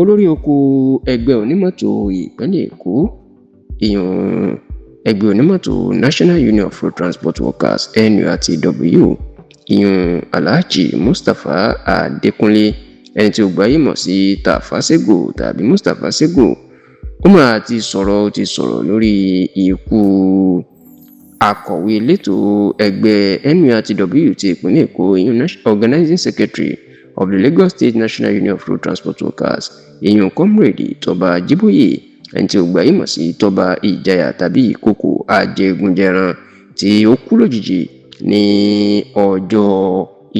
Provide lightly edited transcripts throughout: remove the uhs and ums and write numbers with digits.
olórí oko ẹgbẹ́ onímọ́tò ìpínlẹ̀ Èkó ìyọ̀n ẹgbẹ́ onímọ́tò National Union of Road Transport Workers NURTW ìyọ̀n Alhaji Mustapha Adékúnlé ẹni tí ó gbáyé mọ̀ sí Tafa Sego tàbí Mustapha Sego ó máa ti sọ̀rọ̀ lórí ikú akọ̀wé elétò ẹgbẹ́ NURTW ti ìpínlẹ̀ Èkó ìyọ̀n Organizing Secretary of the Lagos State National Union of Road Transport Workers ìyọ̀n Comrade Tọ́ba Jíbóyè ẹni tí ó gbáyé mọ̀ sí Tọ́ba Ìjayà tàbí Ìkòkò Ajégunjẹran tí ó kú lójijì ní ọjọ́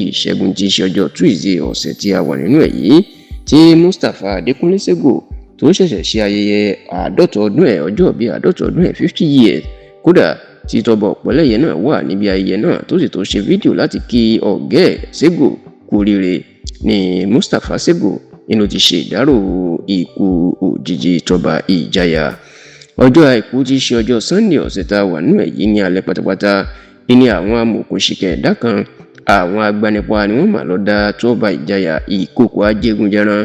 Ìṣẹ́gun tí í ṣe ọjọ́ Tuesday ọ̀sẹ̀ tí a wà nínú ẹ̀ yìí tí Mustapha Adékúnlé Sego tó ṣẹ̀ṣẹ̀ ṣe ayẹyẹ ọjọ́ bíi 50 years kódà tí Tọ́ba Ọ̀pẹ́lẹ́yẹ náà wà níbi ayẹyẹ náà tó sì tó ṣe fídíò láti kí ọ̀gá ẹ̀ Sego kú oríire ní Mustapha Sego inú ti ṣe ìdárò ikú òjijì Tọ́ba Ìjayà ọjọ́ àìkú tí í ṣe ọjọ́ Sunday ọ̀sẹ̀ tá a wà nínú ẹ̀ yìí ní alẹ́ pátápátá ní àwọn amòòkùnṣìkẹ̀ ẹ̀dá kan àwọn agbanipa ni wọ́n mà lọ dá Tọ́ba Ìjayà Ìkòkò Ajégunjẹran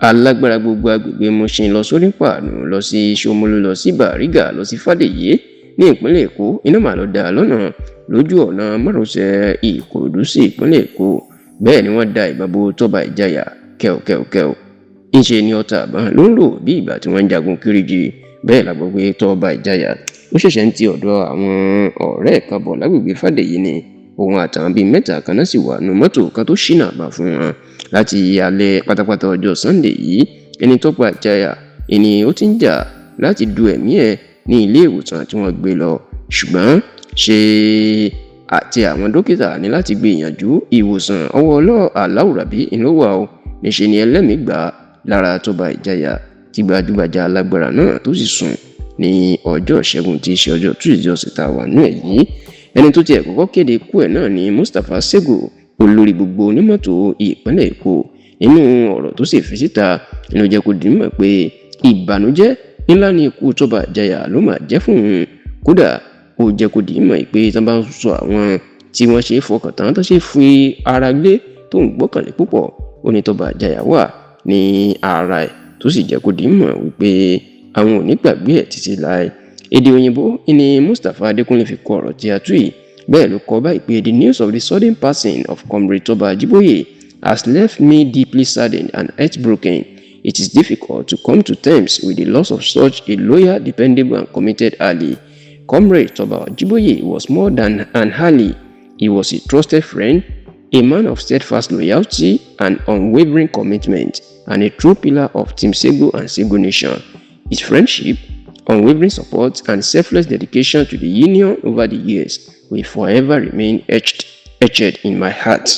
alágbára gbogbo agbègbè Mushin lọ sórí pàánù lọ sí Ṣómólú lọ sí Bàrígà lọ sí Fàdèyí ní ìpínlẹ̀ Èkó iná mà lọ dá lọ́nà lójú ọ̀nà márosẹ̀ Ìkòròdú sí ìpínlẹ̀ Èkó bẹ́ẹ̀ ni wọ́n da ìbọn bo Tọ́ba Ìjayà kẹ́ọ̀kẹ́ọ̀kẹ́ọ̀ ńṣe ni ọta àbọ̀n ló ń lò bí ìgbà tí wọ́n ń jagun Kiriji bẹ́ẹ̀ la gbọ́ pé Tọ́ba Ìjayà ó ṣẹ̀ṣẹ̀ ń ti ọ̀dọ̀ àwọn ọ̀rẹ́ kan bọ̀ lágbègbè Fàdèyí ni òun àtàwọn bíi mẹ́ta kan náà sì wà nù mọ́tò kan tó ṣínà àbá fún wọn láti alẹ́ pátápátá ọjọ́ Sunday yìí ẹni Tọ́ba Ìjayà ẹni ó ti ń jà láti du ẹ̀mí ẹ̀ ní ilé ìwòsàn tí wọ́n gbé lọ ṣùgbọ́n ṣe àti àwọn dókítà ní láti gbìyànjú ìwòsàn ọwọ́ aláwùrábí ìlówà o níṣe ni ẹlẹ́mìí gbà lára Tọ́ba Ìjayà tí gbajúgbajà alágbára náà tó sì sùn ní ọjọ́ Ìṣẹ́gun tí í ṣe ọjọ́ Tuesday ọ̀sẹ̀ tá a wà nínú ẹ̀ yìí ẹni tó tiẹ̀ kọ́kọ́ kéde ikú ẹ̀ náà ni Mustapha Sego olórí gbogbo onímọ́tò ìpínlẹ̀ Èkó nínú ọ̀rọ̀ tó sì fi síta ló jẹ́ kó di mímọ̀ pé ìbànújẹ́ ńlá ni ikú Tọ́ba Ìjayà ló máa jẹ́ fún un kódà ó jẹ́ kó di mímọ̀ pé tí wọ́n bá ń sọ àwọn tí wọ́n ṣe fọkàn tán tó ṣe fi ara gbé tó ń gbọ́kànlé púpọ̀ ó ní Tọ́ba Ìjayà wà ní ara ẹ̀ tó sì jẹ́ kó di mímọ̀ wípé àwọn ò ní gbàgbé ẹ̀ títí láé èdè òyìnbó ni Mustapha Adékúnlé fi kọ ọ̀rọ̀ tí a tú yìí bẹ́ẹ̀ ló kọ báyìí pé the news of the sudden passing of Comrade Tọ́ba Jíbóyè has left me deeply saddened and heartbroken. It is difficult to come to terms with the loss of such a loyal, dependable and committed ally. Comrade Tọ́ba Jíbóyè was more than an ally. He was a trusted friend, a man of steadfast loyalty and unwavering commitment, and a true pillar of Team Sego and Sego Nation. His friendship, unwavering support, and selfless dedication to the union over the years will forever remain etched in my heart.